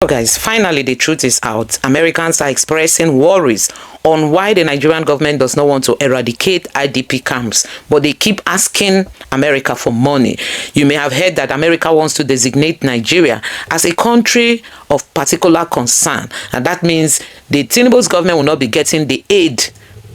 So guys, finally the truth is out. Americans are expressing worries on why the Nigerian government does not want to eradicate IDP camps, but they keep asking America for money. You may have heard that America wants to designate Nigeria as a country of particular concern, and that means the Tinubu's government will not be getting the aid,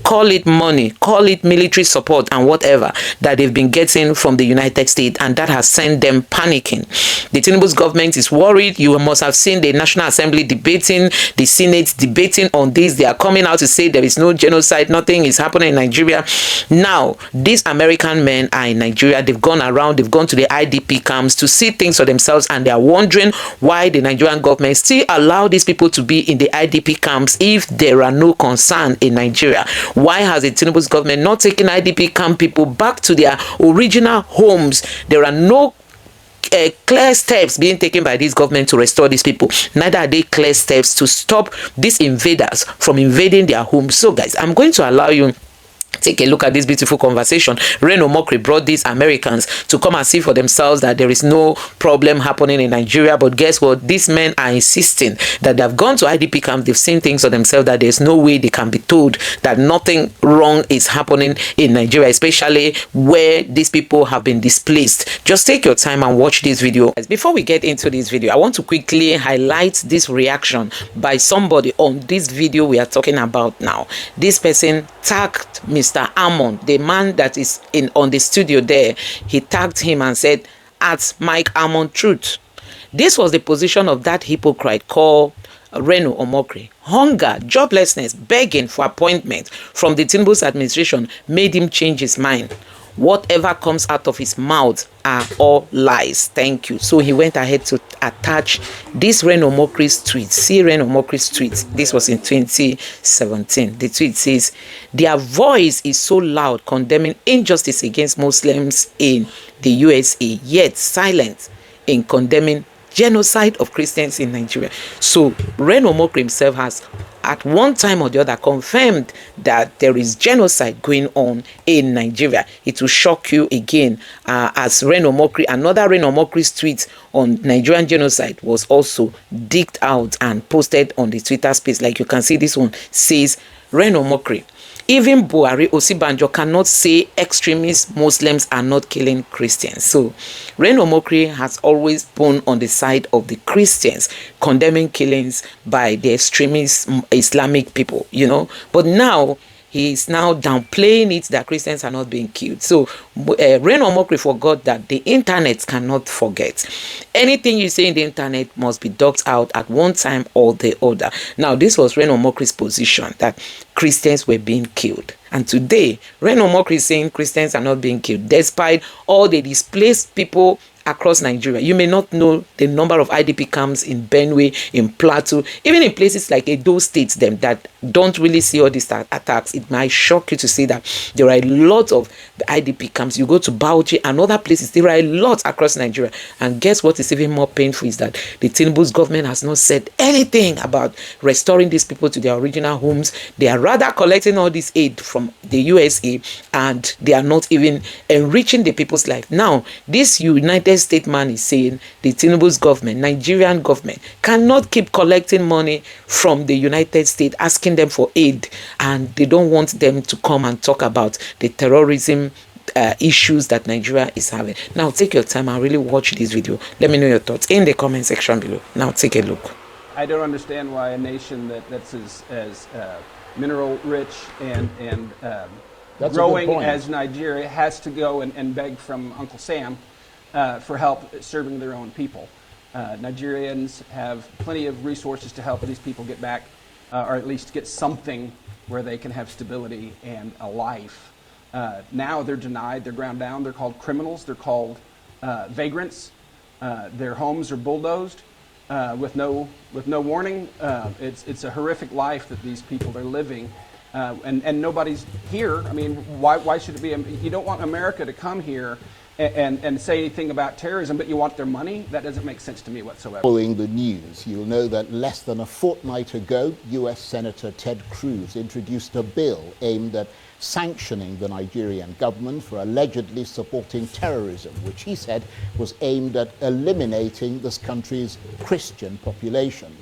call it money, call it military support and whatever that they've been getting from the United States, and that has sent them panicking. The Tinubu's government is worried. You must have seen the National Assembly debating, the Senate debating on this. They are coming out to say there is no genocide, nothing is happening in Nigeria. Now, these American men are in Nigeria. They've gone around, they've gone to the IDP camps to see things for themselves, and they are wondering why the Nigerian government still allow these people to be in the IDP camps if there are no concern in Nigeria. Why has the Tinubu's government not taken IDP camp people back to their original homes? There are no clear steps being taken by this government to restore these people. Neither are they clear steps to stop these invaders from invading their homes. So guys, I'm going to allow you take a look at this beautiful conversation. Reno Omokri brought these Americans to come and see for themselves that there is no problem happening in Nigeria. But guess what? These men are insisting that they've gone to IDP camps, they've seen things for themselves, that there's no way they can be told that nothing wrong is happening in Nigeria, especially where these people have been displaced. Just take your time and watch this video. Before we get into this video, I want to quickly highlight this reaction by somebody on this video we are talking about now. This person tagged Mr. Amon, the man that is on the studio there. He tagged him and said, at Mike Amon Truth. This was the position of that hypocrite called Reno Omokri. Hunger, joblessness, begging for appointment from the Tinubu's administration made him change his mind. Whatever comes out of his mouth are all lies. Thank you. So he went ahead to attach this Reno Omokri's tweet. See Reno Omokri's tweet. This was in 2017. The tweet says, their voice is so loud condemning injustice against Muslims in the USA, yet silent in condemning genocide of Christians in Nigeria. So Reno Omokri himself has at one time or the other confirmed that there is genocide going on in Nigeria. It will shock you again, as Reno Omokri, another Reno Omokri's tweet on Nigerian genocide was also digged out and posted on the Twitter space. Like you can see, this one says, Reno Omokri, even Buhari Osibanjo cannot say extremist Muslims are not killing Christians. So Reno Omokri has always been on the side of the Christians, condemning killings by the extremist Islamic people, you know. But now he is now downplaying it that Christians are not being killed. So Reno Omokri forgot that the internet cannot forget. Anything you say in the internet must be dug out at one time or the other. Now, this was Reno Omokri's position, that Christians were being killed. And today, Reno Omokri is saying Christians are not being killed, despite all the displaced people across Nigeria. You may not know the number of IDP camps in Benue, in Plateau, even in places like Edo states them that don't really see all these attacks. It might shock you to see that there are a lot of the IDP camps. You go to Bauchi and other places, there are a lot across Nigeria. And guess what is even more painful is that the Tinubu's government has not said anything about restoring these people to their original homes. They are rather collecting all this aid from the USA, and they are not even enriching the people's life. Now, this United States man is saying the Tinubu's government, Nigerian government, cannot keep collecting money from the United States, asking them for aid, and they don't want them to come and talk about the terrorism issues that Nigeria is having. Now take your time and really watch this video. Let me know your thoughts in the comment section below. Now take a look. I don't understand why a nation that's as mineral rich and growing as Nigeria has to go and beg from Uncle Sam for help serving their own people. Nigerians have plenty of resources to help these people get back, or at least get something where they can have stability and a life. Now they're denied, they're ground down, they're called criminals, they're called vagrants. Their homes are bulldozed with no warning. It's a horrific life that these people are living, and nobody's here. I mean, why should it be? You don't want America to come here and say anything about terrorism, but you want their money? That doesn't make sense to me whatsoever. Following the news, you'll know that less than a fortnight ago, US Senator Ted Cruz introduced a bill aimed at sanctioning the Nigerian government for allegedly supporting terrorism, which he said was aimed at eliminating this country's Christian population.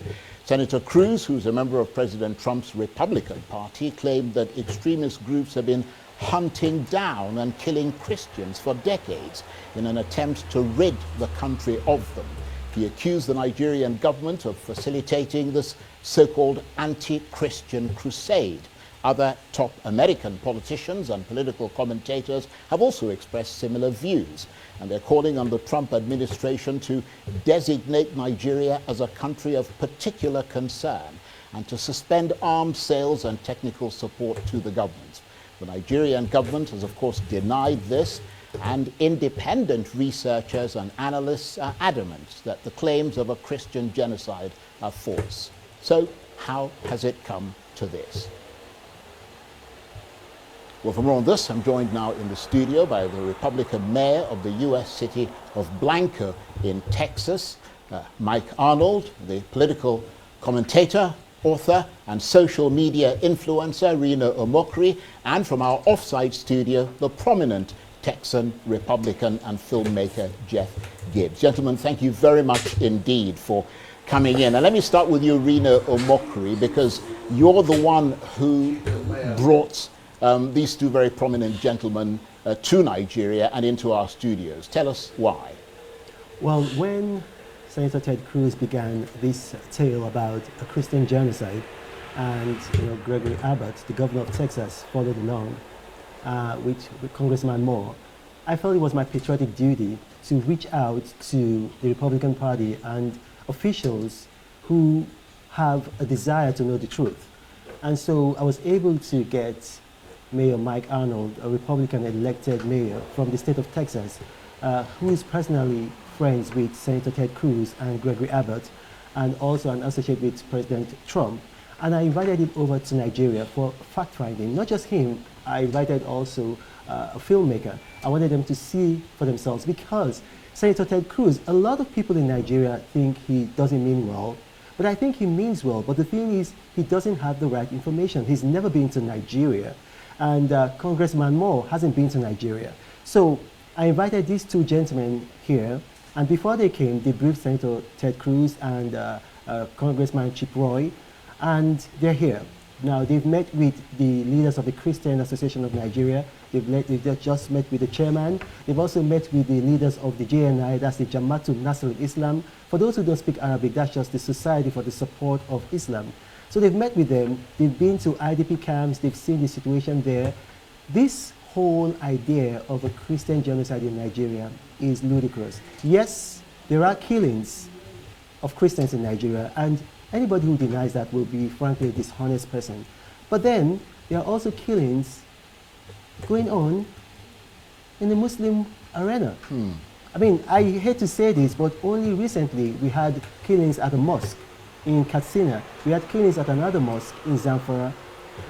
Senator Cruz, who's a member of President Trump's Republican Party, claimed that extremist groups have been hunting down and killing Christians for decades in an attempt to rid the country of them. He accused the Nigerian government of facilitating this so-called anti-Christian crusade. Other top American politicians and political commentators have also expressed similar views, and they're calling on the Trump administration to designate Nigeria as a country of particular concern and to suspend arms sales and technical support to the government. The Nigerian government has, of course, denied this, and independent researchers and analysts are adamant that the claims of a Christian genocide are false. So, how has it come to this? Well, for more on this, I'm joined now in the studio by the Republican mayor of the U.S. city of Blanco in Texas, Mike Arnold, the political commentator, author, and social media influencer, Reno Omokri, and from our offsite studio, the prominent Texan Republican and filmmaker, Jeff Gibbs. Gentlemen, thank you very much indeed for coming in. And let me start with you, Reno Omokri, because you're the one who brought these two very prominent gentlemen to Nigeria and into our studios. Tell us why. Well, when Senator Ted Cruz began this tale about a Christian genocide, and Gregory Abbott, the governor of Texas, followed along with Congressman Moore, I felt it was my patriotic duty to reach out to the Republican Party and officials who have a desire to know the truth. And so I was able to get Mayor Mike Arnold, a Republican elected mayor from the state of Texas, who is personally friends with Senator Ted Cruz and Gregory Abbott, and also an associate with President Trump. And I invited him over to Nigeria for fact-finding. Not just him, I invited also a filmmaker. I wanted them to see for themselves, because Senator Ted Cruz, a lot of people in Nigeria think he doesn't mean well, but I think he means well. But the thing is, he doesn't have the right information. He's never been to Nigeria. And Congressman Moore hasn't been to Nigeria. So I invited these two gentlemen here, and before they came, they briefed Senator Ted Cruz and Congressman Chip Roy, and they're here. Now, they've met with the leaders of the Christian Association of Nigeria. They've just met with the chairman. They've also met with the leaders of the JNI, that's the Jamaatul Nasr Islam. For those who don't speak Arabic, that's just the Society for the Support of Islam. So they've met with them, they've been to IDP camps, they've seen the situation there. This whole idea of a Christian genocide in Nigeria is ludicrous. Yes, there are killings of Christians in Nigeria, and anybody who denies that will be, frankly, a dishonest person. But then, there are also killings going on in the Muslim arena. I mean, I hate to say this, but only recently we had killings at a mosque in Katsina. We had killings at another mosque in Zamfara.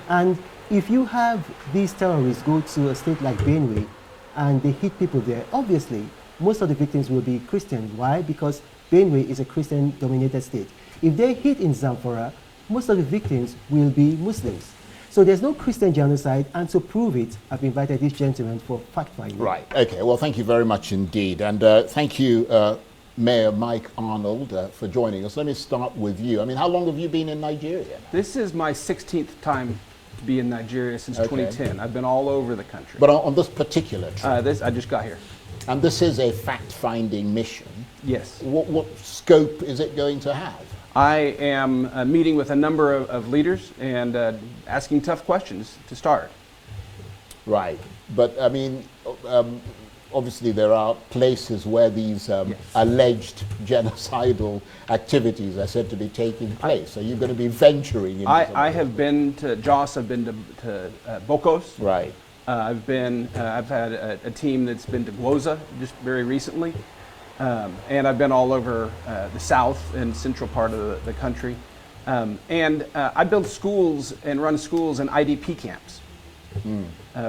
And if you have these terrorists go to a state like Benue and they hit people there, obviously most of the victims will be Christians. Why? Because Benue is a Christian-dominated state. If they hit in Zamfara, most of the victims will be Muslims. So there's no Christian genocide, and to prove it, I've invited these gentlemen for fact-finding. Right, okay, well, thank you very much indeed. And thank you, Mayor Mike Arnold, for joining us. Let me start with you. I mean, how long have you been in Nigeria now? This is my 16th time to be in Nigeria since 2010. I've been all over the country. But on this particular trip? I just got here. And this is a fact-finding mission. Yes. What scope is it going to have? I am meeting with a number of leaders and asking tough questions to start. Right. But, I mean, obviously there are places where these alleged genocidal activities are said to be taking place. Are you going to be venturing into I have been to Jos, I've been to Bokos. Right. I've had a team that's been to Gwoza just very recently. And I've been all over the south and central part of the country. And I build schools and run schools in IDP camps.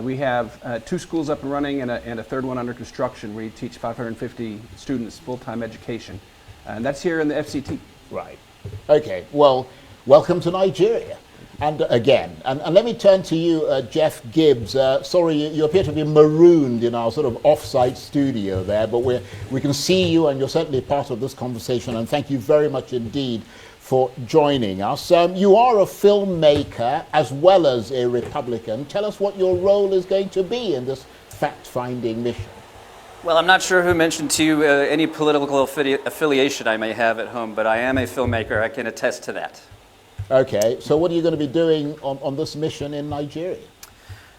We have 2 schools up and running and a third one under construction. We teach 550 students full-time education. And that's here in the FCT. Right. Okay. Well, welcome to Nigeria. And again, and let me turn to you, Jeff Gibbs. Sorry, you appear to be marooned in our sort of off-site studio there, but we can see you, and you're certainly part of this conversation. And thank you very much indeed for joining us. You are a filmmaker as well as a Republican. Tell us what your role is going to be in this fact-finding mission. Well, I'm not sure who mentioned to you any political affiliation I may have at home, but I am a filmmaker. I can attest to that. Okay, so what are you going to be doing on this mission in Nigeria?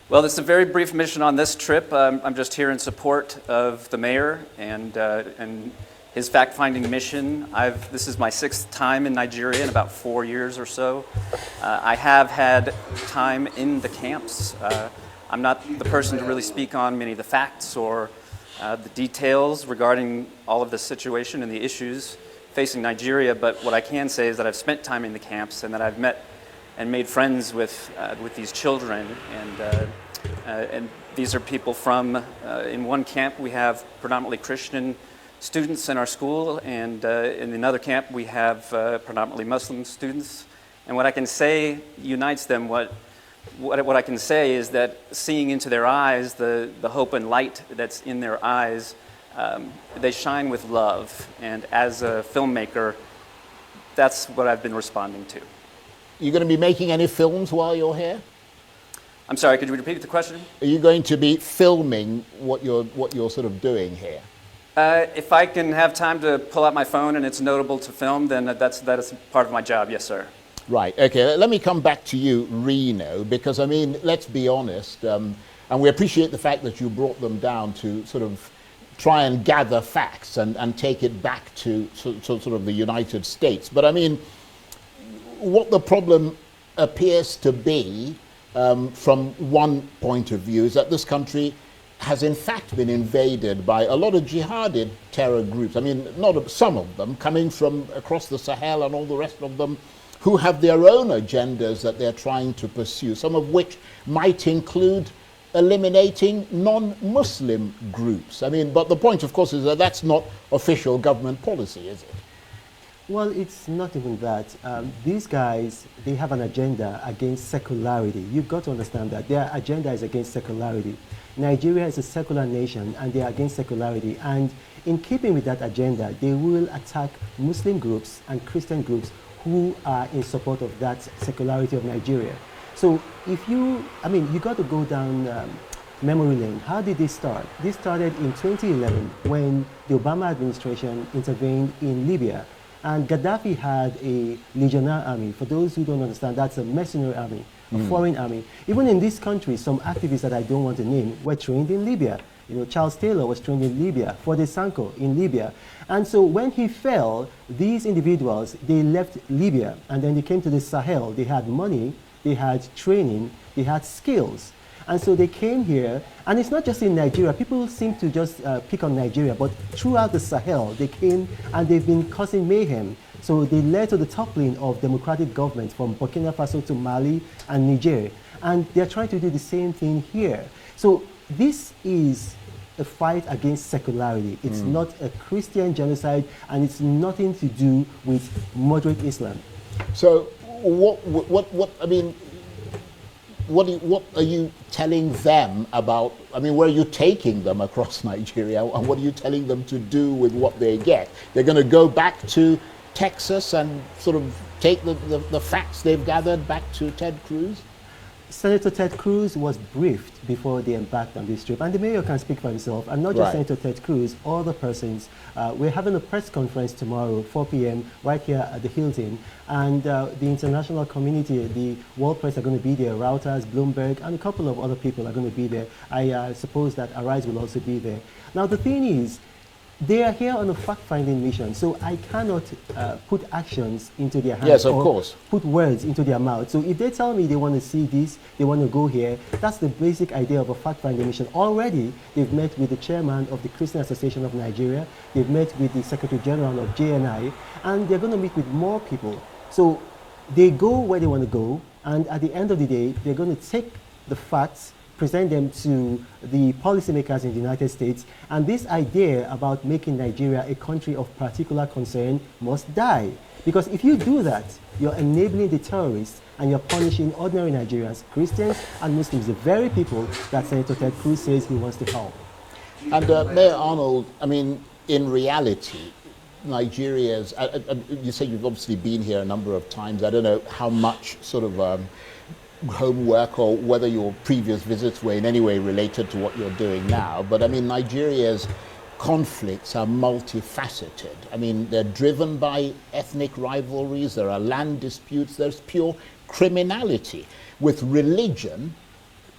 Well, it's a very brief mission on this trip. I'm just here in support of the mayor and his fact-finding mission. This is my 6th time in Nigeria in about 4 years or so. I have had time in the camps. I'm not the person to really speak on many of the facts or the details regarding all of the situation and the issues facing Nigeria, but what I can say is that I've spent time in the camps and that I've met and made friends with these children, and these are people from, in one camp we have predominantly Christian students in our school, and in another camp we have predominantly Muslim students, and what I can say unites them. What I can say is that seeing into their eyes the hope and light that's in their eyes, they shine with love, and as a filmmaker, that's what I've been responding to. Are you going to be making any films while you're here? I'm sorry, could you repeat the question? Are you going to be filming what you're sort of doing here? If I can have time to pull out my phone and it's notable to film, then that is part of my job, yes, sir. Right, okay, let me come back to you, Reno, because I mean, let's be honest, and we appreciate the fact that you brought them down to sort of try and gather facts and take it back to sort of the United States. But I mean, what the problem appears to be, from one point of view, is that this country has in fact been invaded by a lot of jihadi terror groups. I mean, some of them coming from across the Sahel and all the rest of them, who have their own agendas that they're trying to pursue, some of which might include eliminating non-Muslim groups. I mean, but the point, of course, is that that's not official government policy, is it? Well, it's not even that. These guys, they have an agenda against secularity. You've got to understand that. Their agenda is against secularity. Nigeria is a secular nation, and they are against secularity. And in keeping with that agenda, they will attack Muslim groups and Christian groups who are in support of that secularity of Nigeria. So if you got to go down memory lane. How did this start? This started in 2011 when the Obama administration intervened in Libya. And Gaddafi had a legionnaire army. For those who don't understand, that's a mercenary army, a foreign army. Even in this country, some activists that I don't want to name were trained in Libya. You know, Charles Taylor was trained in Libya, Fode Sanko in Libya. And so when he fell, these individuals, they left Libya and then they came to the Sahel. They had money, they had training, they had skills. And so they came here, and it's not just in Nigeria. People seem to just pick on Nigeria, but throughout the Sahel, they came and they've been causing mayhem. So they led to the toppling of democratic governments from Burkina Faso to Mali and Niger. And they're trying to do the same thing here. So this is a fight against secularity. It's not a Christian genocide, and it's nothing to do with moderate Islam. So what are you telling them about, I mean, where are you taking them across Nigeria, and what are you telling them to do with what they get? They're going to go back to Texas and sort of take the facts they've gathered back to Ted Cruz? Senator Ted Cruz was briefed before they embarked on this trip, and the mayor can speak for himself, and not just Senator Ted Cruz, all the persons. We're having a press conference tomorrow, 4 p.m., right here at the Hilton, and the international community, the world press are going to be there, Reuters, Bloomberg, and a couple of other people are going to be there. I suppose that Arise will also be there. Now, the thing is, they are here on a fact-finding mission, so I cannot put actions into their hands put words into their mouth. So if they tell me they want to see this, they want to go here, that's the basic idea of a fact-finding mission. Already, they've met with the chairman of the Christian Association of Nigeria, they've met with the Secretary General of JNI, and they're going to meet with more people. So they go where they want to go, and at the end of the day, they're going to take the facts, present them to the policymakers in the United States, and this idea about making Nigeria a country of particular concern must die. Because if you do that, you're enabling the terrorists and you're punishing ordinary Nigerians, Christians and Muslims, the very people that Senator Ted Cruz says he wants to help. And Mayor Arnold, I mean, in reality, Nigeria's, you say you've obviously been here a number of times. I don't know how much sort of homework or whether your previous visits were in any way related to what you're doing now, but I mean, Nigeria's conflicts are multifaceted. I mean, they're driven by ethnic rivalries, there are land disputes, there's pure criminality, with religion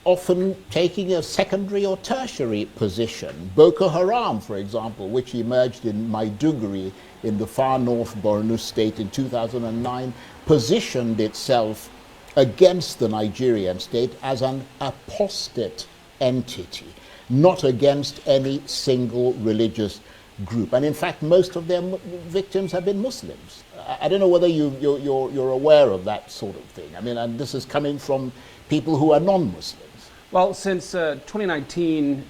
often taking a secondary or tertiary position. Boko Haram, for example, which emerged in Maiduguri in the far north Borno state in 2009, positioned itself against the Nigerian state as an apostate entity, not against any single religious group. And in fact, most of their victims have been Muslims. I don't know whether you're aware of that sort of thing. I mean, and this is coming from people who are non-Muslims. Well, since 2019,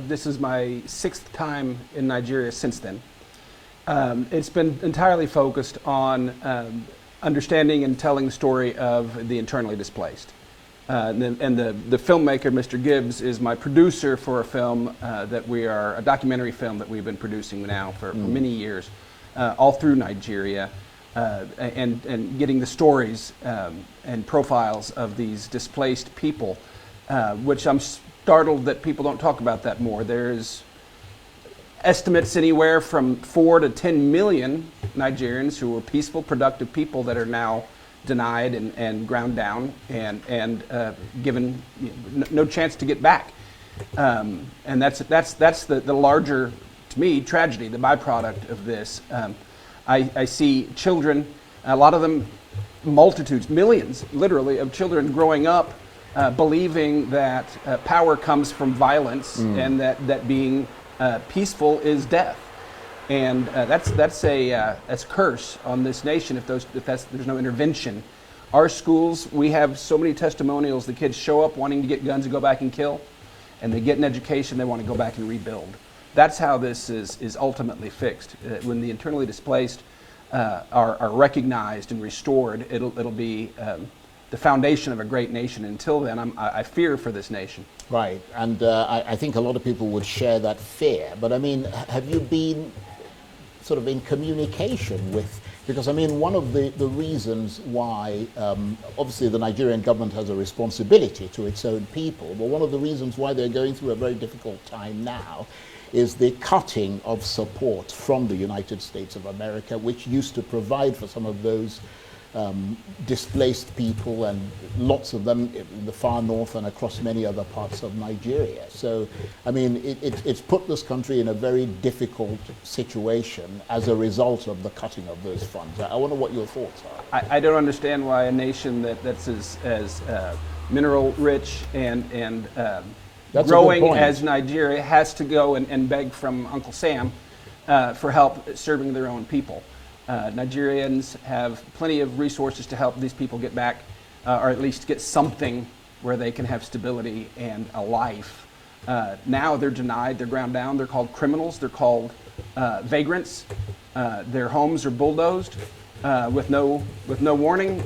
this is my 6th time in Nigeria since then. It's been entirely focused on understanding and telling the story of the internally displaced. And the filmmaker, Mr. Gibbs, is my producer for a film a documentary film that we've been producing now for many years, all through Nigeria, and getting the stories and profiles of these displaced people, which I'm startled that people don't talk about that more. There's estimates anywhere from 4 to 10 million Nigerians who were peaceful, productive people that are now denied and ground down and given no chance to get back. And that's the larger, to me, tragedy, the byproduct of this. I see children, a lot of them, multitudes, millions, literally, of children growing up believing that power comes from violence and that being peaceful is death. And that's a curse on this nation if there's no intervention. Our schools, we have so many testimonials. The kids show up wanting to get guns and go back and kill, and they get an education, they want to go back and rebuild. That's how this is ultimately fixed. When the internally displaced are recognized and restored, it'll be the foundation of a great nation. Until then, I fear for this nation. Right, and I think a lot of people would share that fear. But I mean, have you been sort of in communication with, because I mean, one of the reasons why, obviously the Nigerian government has a responsibility to its own people, but one of the reasons why they're going through a very difficult time now is the cutting of support from the United States of America, which used to provide for some of those displaced people, and lots of them in the far north and across many other parts of Nigeria. So, I mean, it's put this country in a very difficult situation as a result of the cutting of those funds. I wonder what your thoughts are. I don't understand why a nation that's as mineral rich and growing as Nigeria has to go and beg from Uncle Sam for help serving their own people. Nigerians have plenty of resources to help these people get back, or at least get something where they can have stability and a life. Now they're denied, they're ground down, they're called criminals, they're called vagrants. Their homes are bulldozed with no warning.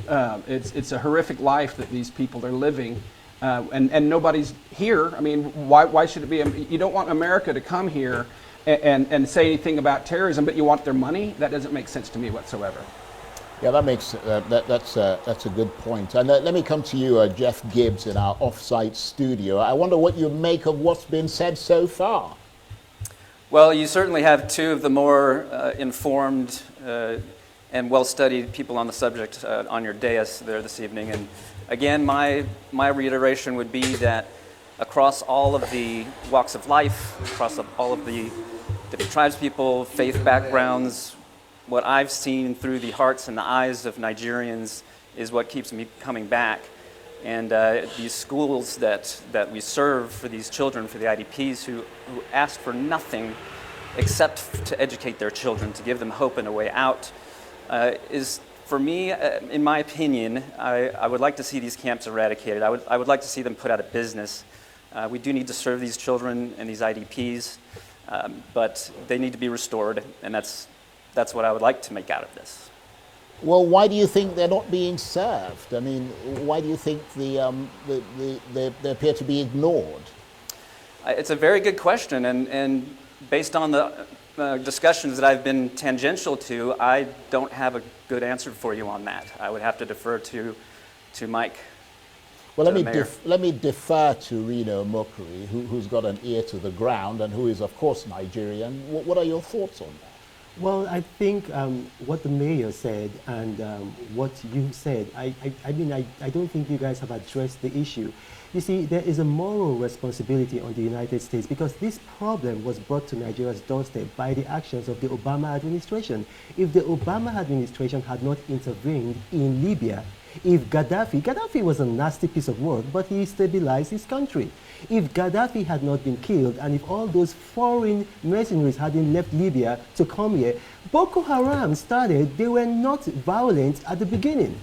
It's a horrific life that these people are living, and nobody's here. I mean, why should it be? You don't want America to come here and say anything about terrorism, but you want their money? That doesn't make sense to me whatsoever. Yeah, that makes that's a good point. And let me come to you, Jeff Gibbs, in our off-site studio. I wonder what you make of what's been said so far. Well, you certainly have two of the more informed and well-studied people on the subject on your dais there this evening. And again, my reiteration would be that across all of the walks of life, across all of the different tribes people, faith backgrounds, what I've seen through the hearts and the eyes of Nigerians is what keeps me coming back. And these schools that we serve for these children, for the IDPs who ask for nothing except to educate their children, to give them hope and a way out, is For me, in my opinion, I would like to see these camps eradicated. I would like to see them put out of business. We do need to serve these children and these IDPs, but they need to be restored, and that's what I would like to make out of this. Well, why do you think they're not being served? I mean, why do you think they appear to be ignored? It's a very good question, and based on the discussions that I've been tangential to, I don't have a good answer for you on that. I would have to defer to Mike. Well, let me defer to Reno Omokri, who's got an ear to the ground and who is, of course, Nigerian. What are your thoughts on that? Well, I think what the mayor said and what you said, I mean, I don't think you guys have addressed the issue. You see, there is a moral responsibility on the United States because this problem was brought to Nigeria's doorstep by the actions of the Obama administration. If the Obama administration had not intervened in Libya, if Gaddafi was a nasty piece of work, but he stabilized his country. If Gaddafi had not been killed, and if all those foreign mercenaries hadn't left Libya to come here, Boko Haram started, they were not violent at the beginning.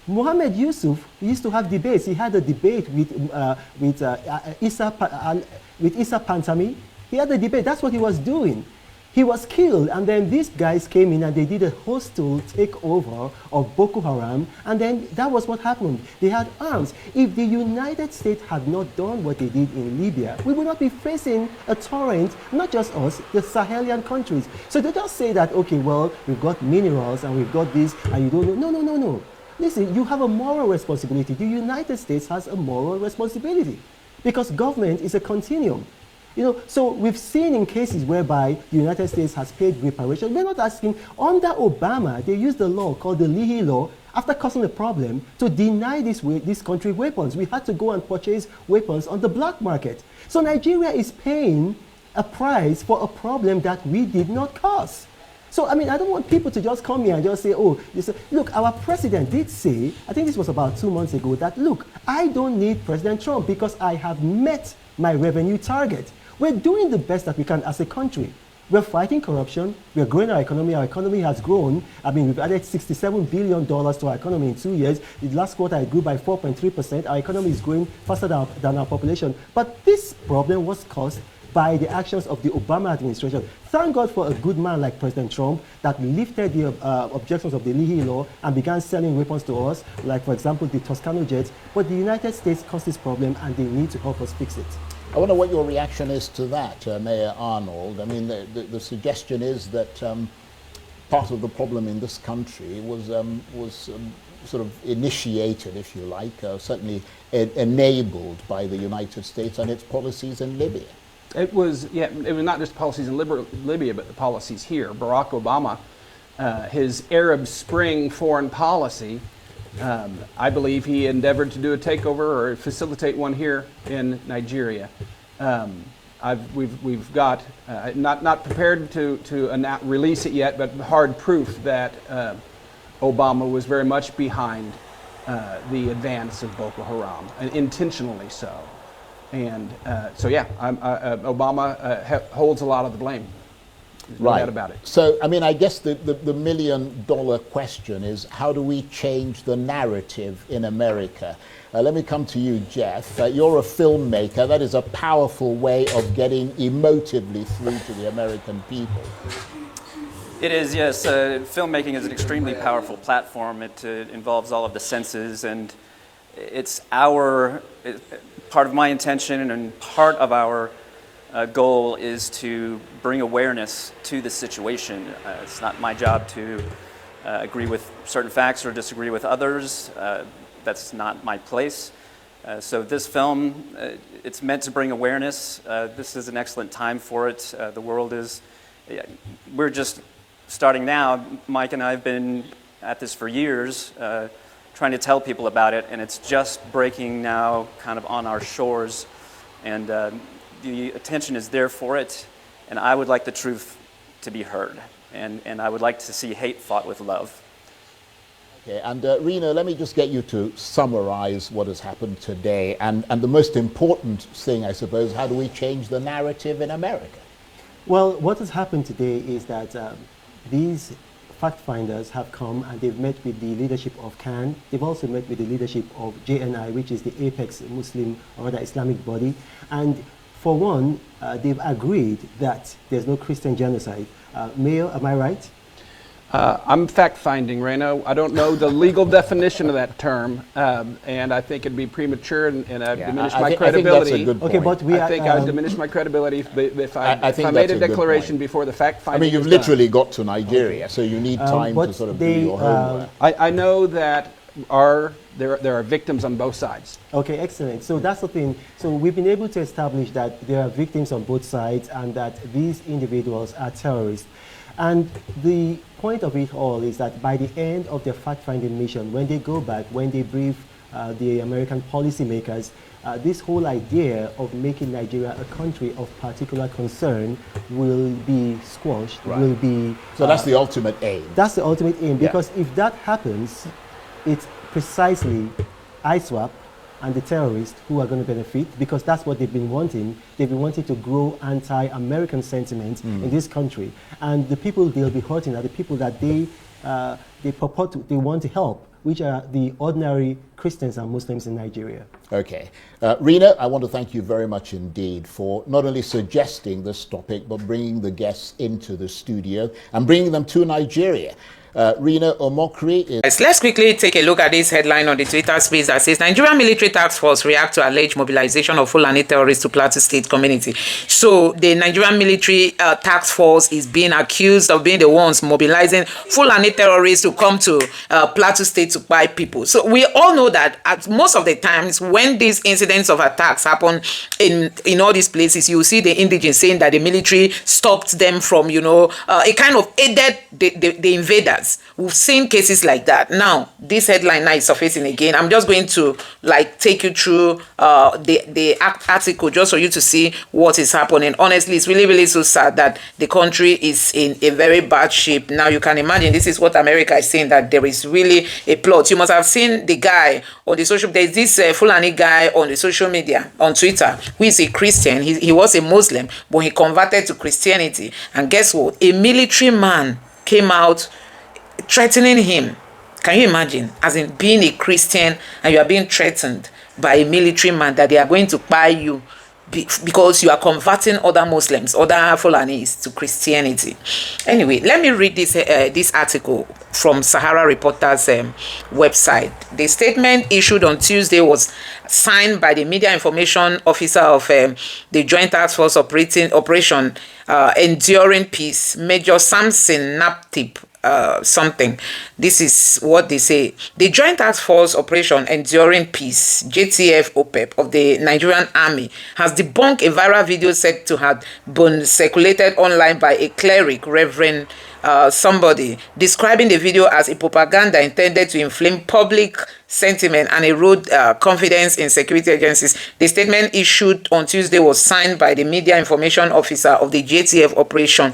Mohammed Yusuf used to have debates. He had a debate with Issa Pantami. He had a debate. That's what he was doing. He was killed, and then these guys came in and they did a hostile takeover of Boko Haram, and then that was what happened. They had arms. If the United States had not done what they did in Libya, we would not be facing a torrent, not just us, the Sahelian countries. So they just say that, okay, well, we've got minerals and we've got this, and you don't know. No. Listen, you have a moral responsibility. The United States has a moral responsibility because government is a continuum. You know, so we've seen in cases whereby the United States has paid reparation. We're not asking, under Obama, they used a law called the Leahy Law, after causing a problem, to deny this country weapons. We had to go and purchase weapons on the black market. So Nigeria is paying a price for a problem that we did not cause. So, I mean, I don't want people to just come here and just say, oh, look, our president did say, I think this was about 2 months ago, that, look, I don't need President Trump because I have met my revenue target. We're doing the best that we can as a country. We're fighting corruption. We're growing our economy. Our economy has grown. I mean, we've added $67 billion to our economy in 2 years. The last quarter, it grew by 4.3%. Our economy is growing faster than our population. But this problem was caused by the actions of the Obama administration. Thank God for a good man like President Trump that lifted the objections of the Leahy Law and began selling weapons to us, like, for example, the Toscano jets. But the United States caused this problem, and they need to help us fix it. I wonder what your reaction is to that, Mayor Arnold. I mean, the suggestion is that part of the problem in this country was sort of initiated, if you like, certainly enabled by the United States and its policies in Libya. It was not just policies in Libya, but the policies here. Barack Obama, his Arab Spring foreign policy, I believe he endeavored to do a takeover or facilitate one here in Nigeria. We've got not prepared to release it yet, but hard proof that Obama was very much behind the advance of Boko Haram, and intentionally so. And Obama holds a lot of the blame. There's no doubt about it. So, I mean, I guess the $1 million question is, how do we change the narrative in America? Let me come to you, Jeff. You're a filmmaker. That is a powerful way of getting emotively through to the American people. It is, yes. Filmmaking is an extremely powerful platform. It involves all of the senses, and it's part of my intention and part of our goal is to bring awareness to the situation. It's not my job to agree with certain facts or disagree with others. That's not my place. So this film, it's meant to bring awareness. This is an excellent time for it. The world is, we're just starting now. Mike and I have been at this for years, trying to tell people about it, and it's just breaking now kind of on our shores. And the attention is there for it, and I would like the truth to be heard, and I would like to see hate fought with love. Okay, and Reno, let me just get you to summarize what has happened today, and the most important thing, I suppose, how do we change the narrative in America? Well, what has happened today is that these fact finders have come and they've met with the leadership of CAN. They've also met with the leadership of JNI, which is the apex Muslim or rather Islamic body. And for one, they've agreed that there's no Christian genocide. Mayor, am I right? I'm fact-finding, Reno. I don't know the legal definition of that term, and I think it'd be premature, and I've diminished my credibility. I think that's a good point. Okay, but I think I've diminished my credibility if I made a declaration before the fact-finding. I mean, you've literally got to Nigeria, so you need time to sort of do your homework. I know that there are victims on both sides. Okay, excellent. So that's the thing. So we've been able to establish that there are victims on both sides and that these individuals are terrorists. And the point of it all is that by the end of their fact-finding mission, when they go back, when they brief the American policymakers, this whole idea of making Nigeria a country of particular concern will be squashed, will be... So that's the ultimate aim. That's the ultimate aim, because if that happens, it's precisely ISWAP and the terrorists who are going to benefit, because that's what they've been wanting. They've been wanting to grow anti-American sentiment in this country. And the people they'll be hurting are the people that they want to help, which are the ordinary Christians and Muslims in Nigeria. Okay. Reno, I want to thank you very much indeed for not only suggesting this topic, but bringing the guests into the studio and bringing them to Nigeria. Reno Omokri is... Let's quickly take a look at this headline on the Twitter space that says Nigerian military task force react to alleged mobilization of Fulani terrorists to Plateau State community. So the Nigerian military task force is being accused of being the ones mobilizing Fulani terrorists to come to Plateau State to buy people. So we all know that at most of the times when these incidents of attacks happen in all these places, you see the indigents saying that the military stopped them from, it kind of aided the invaders. We've seen cases like that. Now, this headline now is surfacing again. I'm just going to take you through the article just for you to see what is happening. Honestly, it's really, really so sad that the country is in a very bad shape. Now, you can imagine this is what America is saying, that there is really a plot. You must have seen the guy on the social, there's this Fulani guy on the social media, on Twitter, who is a Christian. He was a Muslim, but he converted to Christianity. And guess what? A military man came out threatening him. Can you imagine? As in being a Christian and you are being threatened by a military man that they are going to buy you because you are converting other Muslims, other Fulanis to Christianity. Anyway, let me read this article from Sahara Reporters website. The statement issued on Tuesday was signed by the media information officer of the Joint Task Force Operation Enduring Peace, Major Samson Naptip. Something. This is what they say. The Joint Task Force Operation Enduring Peace, JTF OPEP, of the Nigerian Army has debunked a viral video said to have been circulated online by a cleric, Reverend somebody, describing the video as a propaganda intended to inflame public sentiment and erode confidence in security agencies. The statement issued on Tuesday was signed by the media information officer of the JTF Operation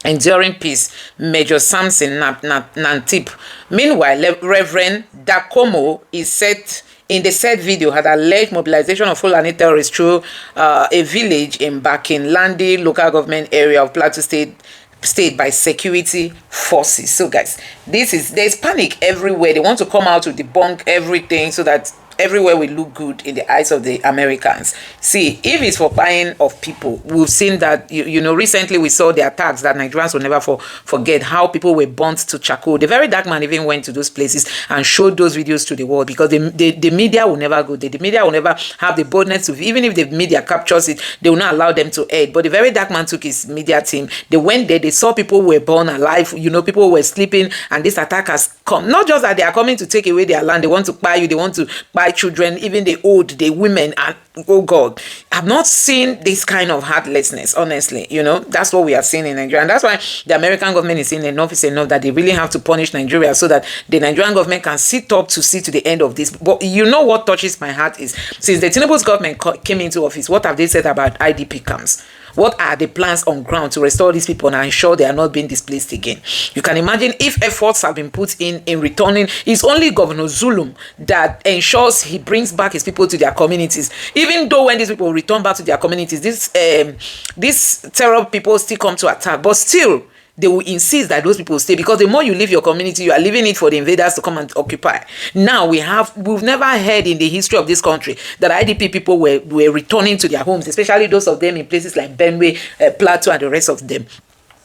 Enduring Peace, Major Samson Nantip. Meanwhile, Reverend Dakomo is set in the said video had alleged mobilization of Fulani terrorists through a village in Bakinlandi local government area of Plateau State by security forces. So guys, there's panic everywhere. They want to come out to debunk everything so that everywhere will look good in the eyes of the Americans. See, if it's for buying of people, we've seen that, recently we saw the attacks that Nigerians will never forget, how people were burnt to charcoal. The very dark man even went to those places and showed those videos to the world, because the media will never go there. The media will never have the boldness to, even if the media captures it, they will not allow them to aid. But the very dark man took his media team. They went there, they saw people were born alive, people were sleeping, and this attack has come. Not just that they are coming to take away their land, they want to buy you, they want to buy children, even the old, the women, and oh God, I've not seen this kind of heartlessness, honestly. That's what we are seeing in Nigeria, and that's why the American government is saying enough is enough, that they really have to punish Nigeria so that the Nigerian government can sit up to see to the end of this. But what touches my heart is, since the Tinubu's government came into office, what have they said about IDP camps? What are the plans on ground to restore these people and ensure they are not being displaced again? You can imagine if efforts have been put in returning. It's only Governor Zulum that ensures he brings back his people to their communities. Even though when these people return back to their communities, these terror people still come to attack. But still, they will insist that those people stay, because the more you leave your community, you are leaving it for the invaders to come and occupy. Now we've never heard in the history of this country that IDP people were returning to their homes, especially those of them in places like Benue, Plateau, and the rest of them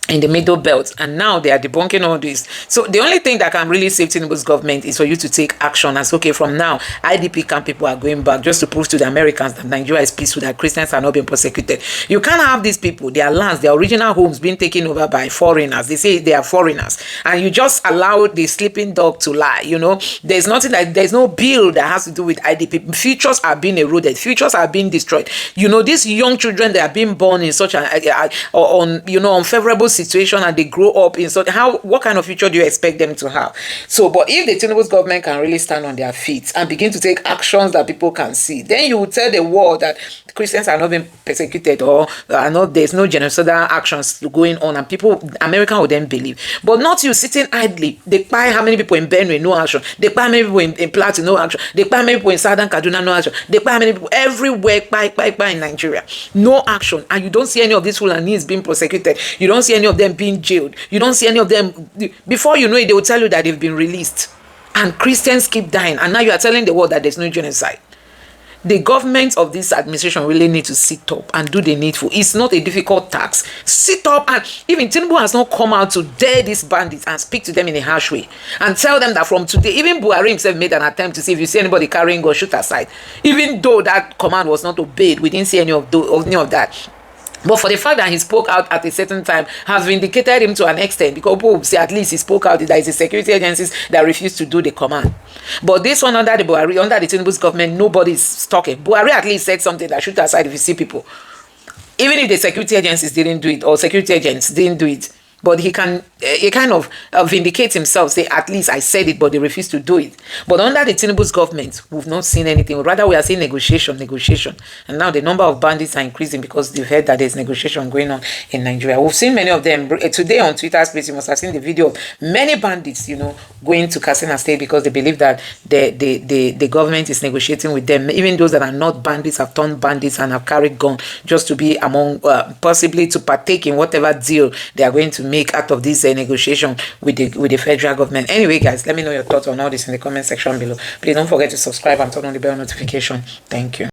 in the middle belt, and now they are debunking all this. So the only thing that can really save Tinubu's government is for you to take action and say, okay, from now IDP camp people are going back, just to prove to the Americans that Nigeria is peaceful, that Christians are not being persecuted. You can't have these people, their lands, their original homes being taken over by foreigners. They say they are foreigners, and you just allow the sleeping dog to lie. You know, there's nothing like, there's no bill that has to do with IDP. Futures are being eroded, futures are being destroyed. You know, these young children, they are being born in such an unfavorable situation, and they grow up in such, what kind of future do you expect them to have? So, but if the Tinubu's government can really stand on their feet and begin to take actions that people can see, then you will tell the world that Christians are not being persecuted, or there's no genocidal actions going on, and America will then believe. But not you sitting idly. They buy how many people in Benue, no action. They buy how many people in Plateau, no action. They buy how many people in Southern Kaduna, no action. They buy how many people everywhere, buy in Nigeria, no action. And you don't see any of these Fulanis being prosecuted. You don't see any of them being jailed. You don't see any of them. Before you know it, they will tell you that they've been released. And Christians keep dying. And now you are telling the world that there's no genocide. The government of this administration really need to sit up and do the needful. It's not a difficult task. Sit up, and even Tinubu has not come out to dare these bandits and speak to them in a harsh way and tell them that from today, even Buhari himself made an attempt to see if you see anybody carrying gun, shoot aside. Even though that command was not obeyed, we didn't see any of that. But for the fact that he spoke out at a certain time has vindicated him to an extent, because people will say at least he spoke out. There is a security agencies that refused to do the command. But this one under the Tinubu's government, nobody is talking. Buhari at least said something that shoot aside if you see people. Even if the security agencies didn't do it, or security agents didn't do it. But he kind of vindicate himself, say, at least I said it, but they refuse to do it. But under the Tinubu's government, we've not seen anything. Rather, we are seeing negotiation. And now the number of bandits are increasing because they've heard that there's negotiation going on in Nigeria. We've seen many of them. Today on Twitter space, you must have seen the video of many bandits, going to Katsina State because they believe that the government is negotiating with them. Even those that are not bandits have turned bandits and have carried gun just to be among, possibly to partake in whatever deal they are going to make out of this negotiation with the federal government. Anyway, guys, let me know your thoughts on all this in the comment section below. Please don't forget to subscribe and turn on the bell notification. Thank you.